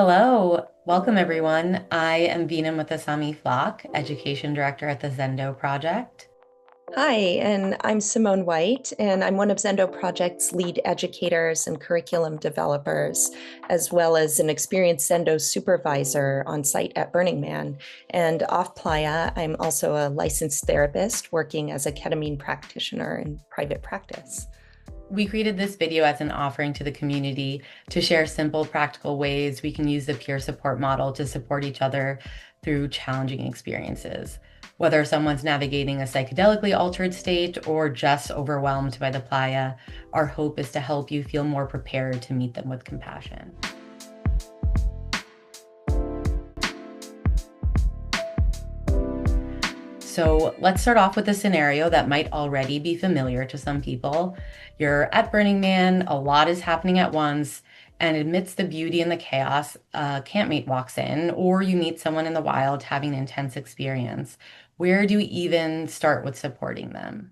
Hello, welcome everyone. I am Veena Muthuswamy Flock, Education Director at the Zendo Project. Hi, and I'm Simone White, and I'm one of Zendo Project's lead educators and curriculum developers, as well as an experienced Zendo supervisor on site at Burning Man. And off Playa, I'm also a licensed therapist working as a ketamine practitioner in private practice. We created this video as an offering to the community to share simple, practical ways we can use the peer support model to support each other through challenging experiences. Whether someone's navigating a psychedelically altered state or just overwhelmed by the playa, our hope is to help you feel more prepared to meet them with compassion. So let's start off with a scenario that might already be familiar to some people. You're at Burning Man, a lot is happening at once, and amidst the beauty and the chaos, a campmate walks in, or you meet someone in the wild having an intense experience. Where do we even start with supporting them?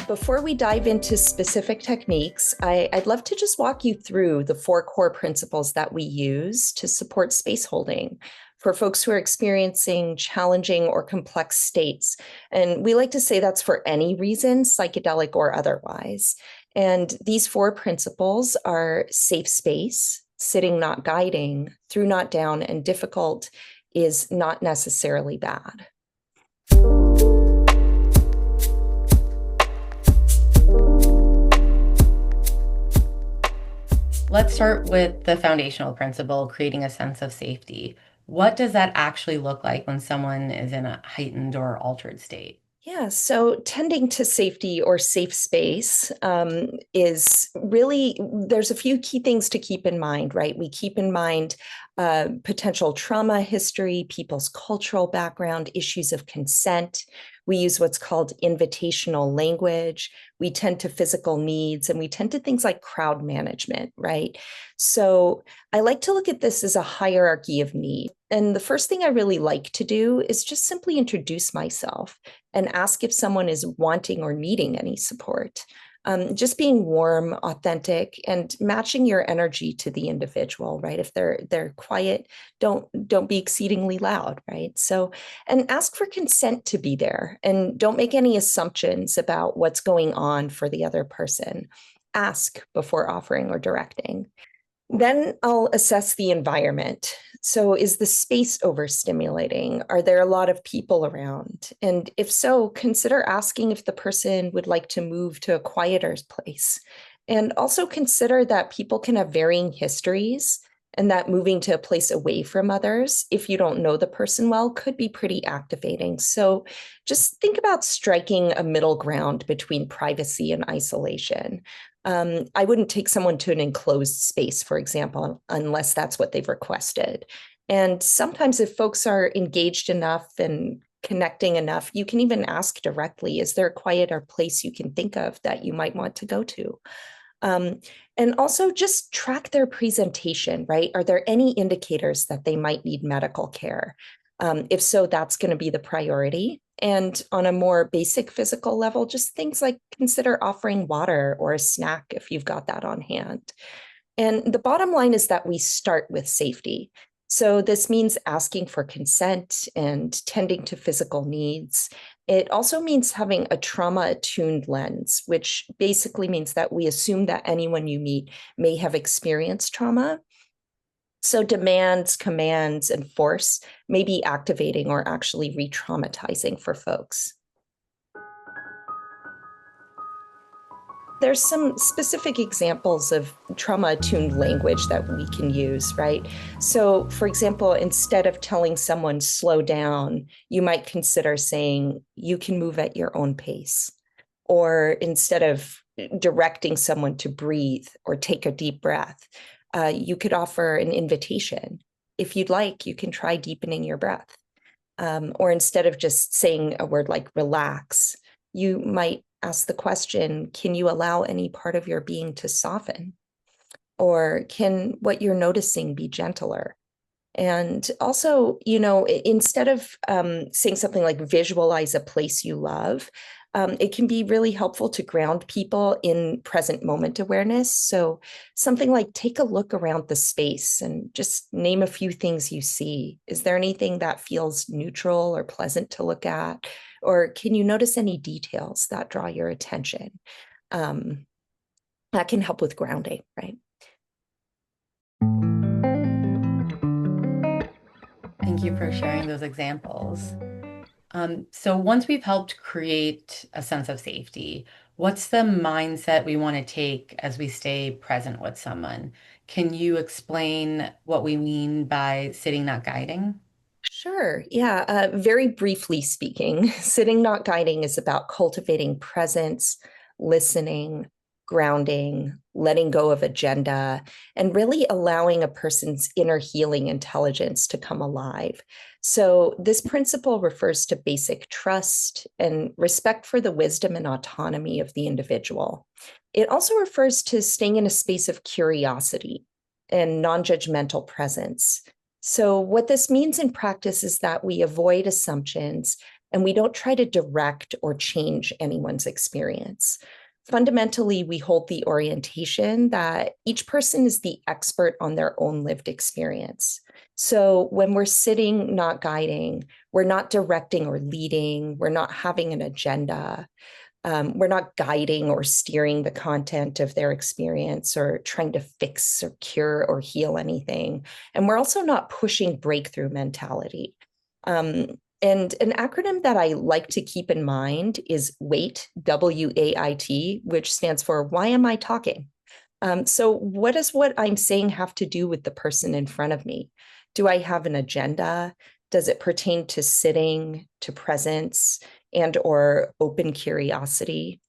Before we dive into specific techniques, I'd love to just walk you through the four core principles that we use to support space holding for folks who are experiencing challenging or complex states. And we like to say that's for any reason, psychedelic or otherwise. And these four principles are safe space, sitting not guiding, through not down, and difficult is not necessarily bad. Let's start with the foundational principle, creating a sense of safety. What does that actually look like when someone is in a heightened or altered state? Yeah, so tending to safety or safe space is really, there's a few key things to keep in mind, right? We keep in mind potential trauma history, people's cultural background, issues of consent. We use what's called invitational language. We tend to physical needs, and we tend to things like crowd management, right? So I like to look at this as a hierarchy of need. And the first thing I really like to do is just simply introduce myself and ask if someone is wanting or needing any support. Just being warm, authentic, and matching your energy to the individual, right? If they're quiet, don't be exceedingly loud, right? So, and ask for consent to be there, and don't make any assumptions about what's going on for the other person. Ask before offering or directing. Then I'll assess the environment. So, is the space overstimulating? Are there a lot of people around? And if so, consider asking if the person would like to move to a quieter place. And also consider that people can have varying histories, and that moving to a place away from others, if you don't know the person well, could be pretty activating. So, just think about striking a middle ground between privacy and isolation. I wouldn't take someone to an enclosed space, for example, unless that's what they've requested. And sometimes if folks are engaged enough and connecting enough, you can even ask directly, is there a quieter place you can think of that you might want to go to? Um, and also just track their presentation, right? Are there any indicators that they might need medical care? If so, that's going to be the priority. And on a more basic physical level, just things like consider offering water or a snack if you've got that on hand. And the bottom line is that we start with safety. So this means asking for consent and tending to physical needs. It also means having a trauma attuned lens, which basically means that we assume that anyone you meet may have experienced trauma. So demands, commands, and force may be activating or actually re-traumatizing for folks. There's some specific examples of trauma-attuned language that we can use, right? So, for example, instead of telling someone slow down, you might consider saying, you can move at your own pace. Or instead of directing someone to breathe or take a deep breath, you could offer an invitation. If you'd like, you can try deepening your breath. Or instead of just saying a word like relax, you might ask the question, can you allow any part of your being to soften? Or can what you're noticing be gentler? And also, instead of saying something like visualize a place you love, It can be really helpful to ground people in present moment awareness. So something like take a look around the space and just name a few things you see. Is there anything that feels neutral or pleasant to look at? Or can you notice any details that draw your attention? That can help with grounding, right? Thank you for sharing those examples. So once we've helped create a sense of safety, what's the mindset we want to take as we stay present with someone? Can you explain what we mean by sitting, not guiding? Sure. Yeah. Very briefly speaking, sitting not guiding is about cultivating presence, listening, grounding, letting go of agenda, and really allowing a person's inner healing intelligence to come alive. So, this principle refers to basic trust and respect for the wisdom and autonomy of the individual. It also refers to staying in a space of curiosity and non judgmental presence. So, what this means in practice is that we avoid assumptions and we don't try to direct or change anyone's experience. Fundamentally, we hold the orientation that each person is the expert on their own lived experience. So, when we're sitting, not guiding, we're not directing or leading, we're not having an agenda. We're not guiding or steering the content of their experience or trying to fix or cure or heal anything. And we're also not pushing breakthrough mentality. And an acronym that I like to keep in mind is WAIT, WAIT, which stands for Why Am I Talking? So, what does what I'm saying have to do with the person in front of me? Do I have an agenda? Does it pertain to sitting, to presence, and or open curiosity?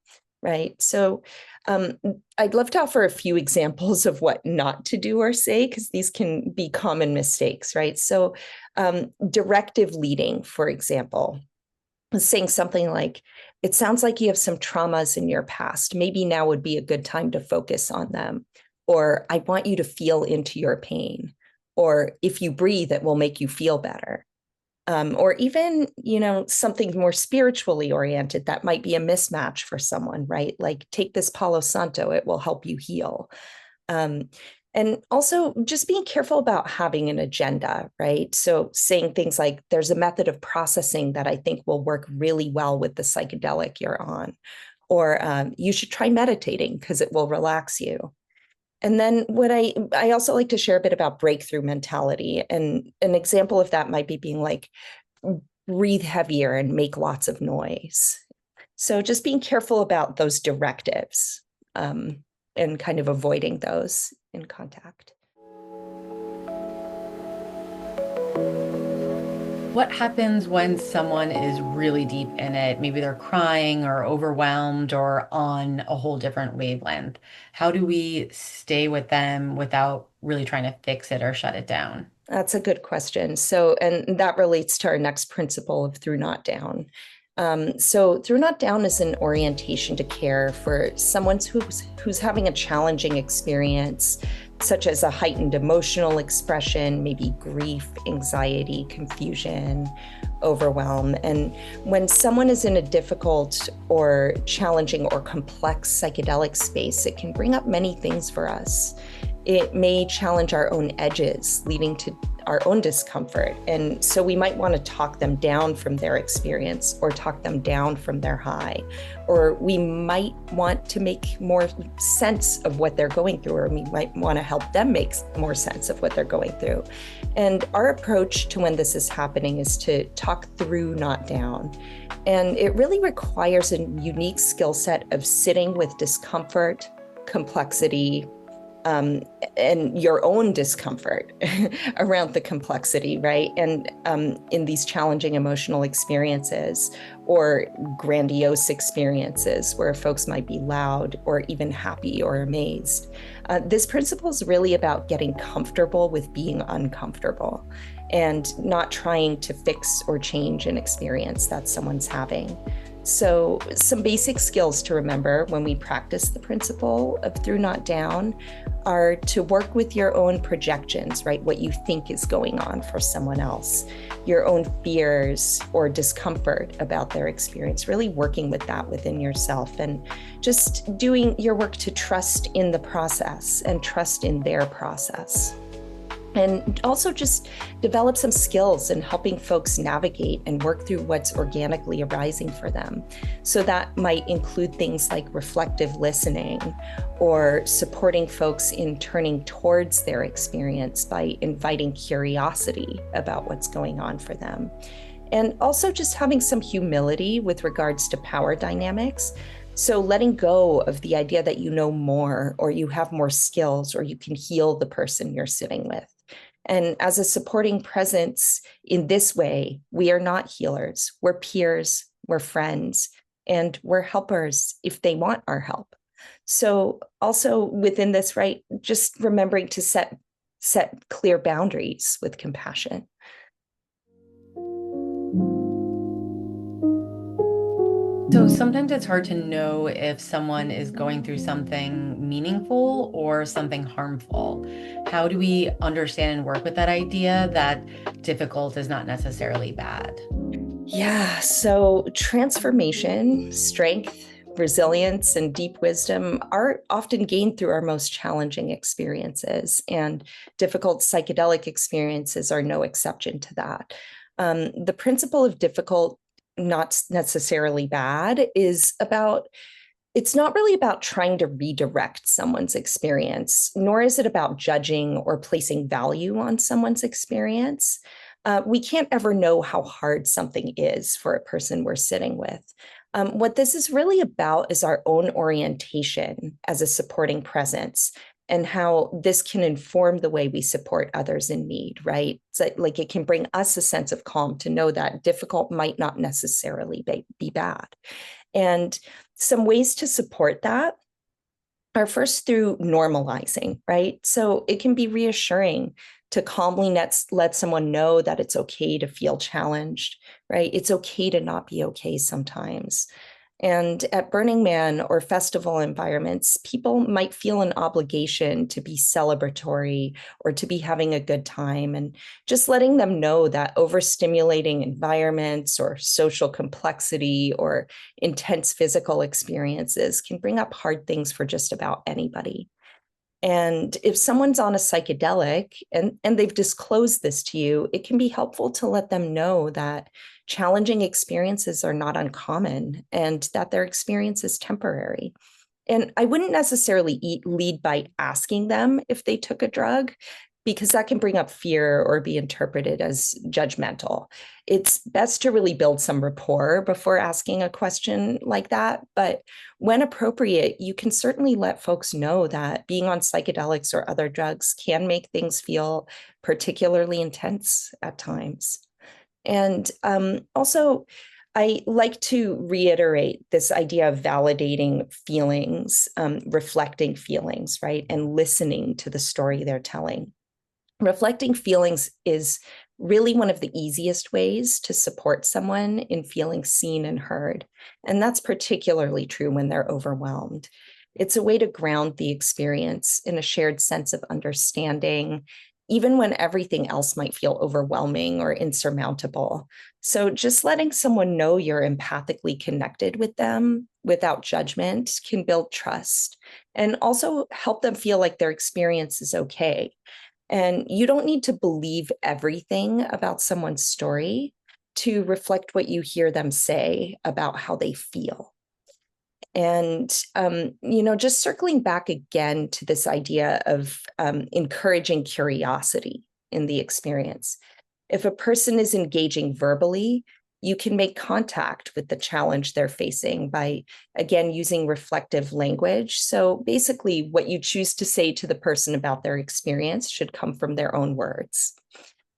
Right. So I'd love to offer a few examples of what not to do or say, because these can be common mistakes, right? So directive leading, for example, saying something like, it sounds like you have some traumas in your past. Maybe now would be a good time to focus on them. Or I want you to feel into your pain. Or if you breathe, it will make you feel better. Or even, something more spiritually oriented that might be a mismatch for someone, right? Like take this Palo Santo, it will help you heal. And also just being careful about having an agenda, right? So saying things like, there's a method of processing that I think will work really well with the psychedelic you're on. Or you should try meditating because it will relax you. And then what I also like to share a bit about breakthrough mentality. And an example of that might be being like, breathe heavier and make lots of noise. So just being careful about those directives and kind of avoiding those in contact. What happens when someone is really deep in it? Maybe they're crying or overwhelmed or on a whole different wavelength. How do we stay with them without really trying to fix it or shut it down? That's a good question. So, and that relates to our next principle of through not down. So through not down is an orientation to care for someone who's having a challenging experience, such as a heightened emotional expression, maybe grief, anxiety, confusion, overwhelm. And when someone is in a difficult or challenging or complex psychedelic space, it can bring up many things for us. It may challenge our own edges, leading to our own discomfort. And so we might want to talk them down from their experience or talk them down from their high. Or we might want to make more sense of what they're going through, or we might want to help them make more sense of what they're going through. And our approach to when this is happening is to talk through, not down. And it really requires a unique skill set of sitting with discomfort, complexity, and your own discomfort around the complexity, right? And in these challenging emotional experiences or grandiose experiences where folks might be loud or even happy or amazed. This principle is really about getting comfortable with being uncomfortable and not trying to fix or change an experience that someone's having. So some basic skills to remember when we practice the principle of through not down are to work with your own projections, right? What you think is going on for someone else, your own fears or discomfort about their experience, really working with that within yourself and just doing your work to trust in the process and trust in their process. And also just develop some skills in helping folks navigate and work through what's organically arising for them. So that might include things like reflective listening or supporting folks in turning towards their experience by inviting curiosity about what's going on for them. And also just having some humility with regards to power dynamics. So letting go of the idea that you know more or you have more skills or you can heal the person you're sitting with. And as a supporting presence in this way, we are not healers. We're peers, we're friends, and we're helpers if they want our help. So also within this, right, just remembering to set clear boundaries with compassion. So sometimes it's hard to know if someone is going through something meaningful or something harmful. How do we understand and work with that idea that difficult is not necessarily bad? Yeah, so transformation, strength, resilience, and deep wisdom are often gained through our most challenging experiences, and difficult psychedelic experiences are no exception to that. The principle of difficult, not necessarily bad, is about it's not really about trying to redirect someone's experience, nor is it about judging or placing value on someone's experience. We can't ever know how hard something is for a person we're sitting with. What this is really about is our own orientation as a supporting presence and how this can inform the way we support others in need, right? So, like it can bring us a sense of calm to know that difficult might not necessarily be bad. And some ways to support that are first through normalizing, right? So it can be reassuring to calmly let someone know that it's okay to feel challenged, right? It's okay to not be okay sometimes. And at Burning Man or festival environments, people might feel an obligation to be celebratory or to be having a good time. And just letting them know that overstimulating environments or social complexity or intense physical experiences can bring up hard things for just about anybody. And if someone's on a psychedelic and they've disclosed this to you, it can be helpful to let them know that challenging experiences are not uncommon and that their experience is temporary. And I wouldn't necessarily lead by asking them if they took a drug, because that can bring up fear or be interpreted as judgmental. It's best to really build some rapport before asking a question like that. But when appropriate, you can certainly let folks know that being on psychedelics or other drugs can make things feel particularly intense at times. And also, I like to reiterate this idea of validating feelings, reflecting feelings, right? And listening to the story they're telling. Reflecting feelings is really one of the easiest ways to support someone in feeling seen and heard. And that's particularly true when they're overwhelmed. It's a way to ground the experience in a shared sense of understanding, even when everything else might feel overwhelming or insurmountable. So just letting someone know you're empathically connected with them without judgment can build trust and also help them feel like their experience is okay. And you don't need to believe everything about someone's story to reflect what you hear them say about how they feel. And, just circling back again to this idea of encouraging curiosity in the experience. If a person is engaging verbally, you can make contact with the challenge they're facing by, again, using reflective language. So basically, what you choose to say to the person about their experience should come from their own words.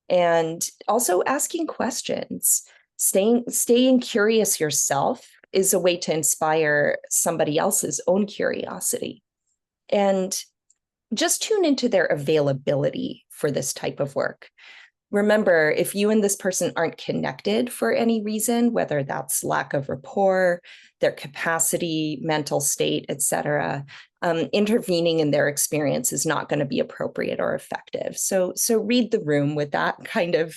And also asking questions, staying curious yourself is a way to inspire somebody else's own curiosity. And just tune into their availability for this type of work. Remember, if you and this person aren't connected for any reason, whether that's lack of rapport, their capacity, mental state, etc., intervening in their experience is not going to be appropriate or effective. So read the room with that kind of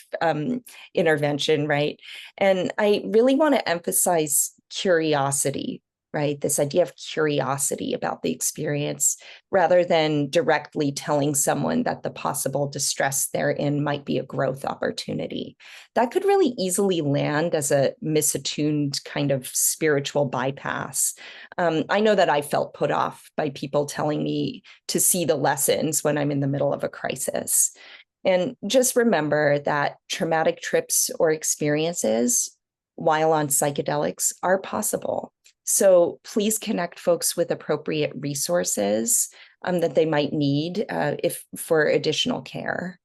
intervention, right? And I really want to emphasize curiosity, right? This idea of curiosity about the experience rather than directly telling someone that the possible distress they're in might be a growth opportunity. That could really easily land as a misattuned kind of spiritual bypass. I know that I felt put off by people telling me to see the lessons when I'm in the middle of a crisis. And just remember that traumatic trips or experiences while on psychedelics are possible. So please connect folks with appropriate resources that they might need if for additional care.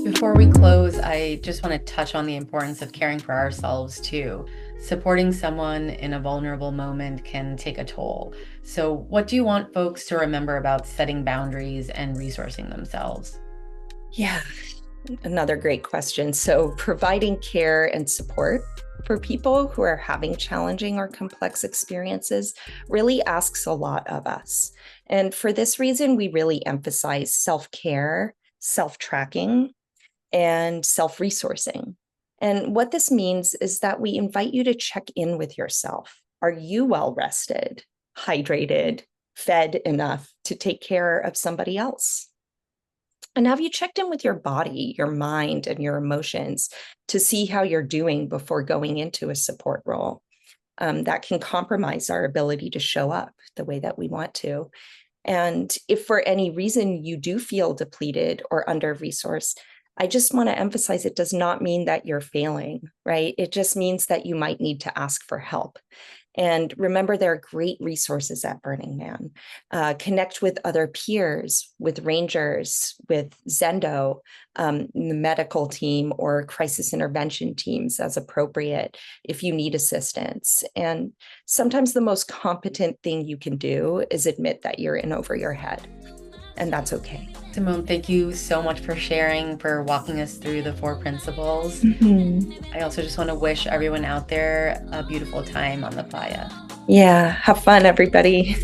Before we close, I just want to touch on the importance of caring for ourselves too. Supporting someone in a vulnerable moment can take a toll. So what do you want folks to remember about setting boundaries and resourcing themselves? Yeah, another great question. So providing care and support for people who are having challenging or complex experiences really asks a lot of us. And for this reason, we really emphasize self-care, self-tracking, and self-resourcing. And what this means is that we invite you to check in with yourself. Are you well rested, hydrated, fed enough to take care of somebody else? And have you checked in with your body, your mind, and your emotions to see how you're doing before going into a support role? That can compromise our ability to show up the way that we want to. And if for any reason you do feel depleted or under-resourced, I just want to emphasize it does not mean that you're failing, right? It just means that you might need to ask for help. And remember, there are great resources at Burning Man. Connect with other peers, with rangers, with Zendo, the medical team or crisis intervention teams as appropriate if you need assistance. And sometimes the most competent thing you can do is admit that you're in over your head. And that's okay. Simone, thank you so much for sharing, for walking us through the 4 principles. I also just want to wish everyone out there a beautiful time on the playa. Yeah, have fun, everybody.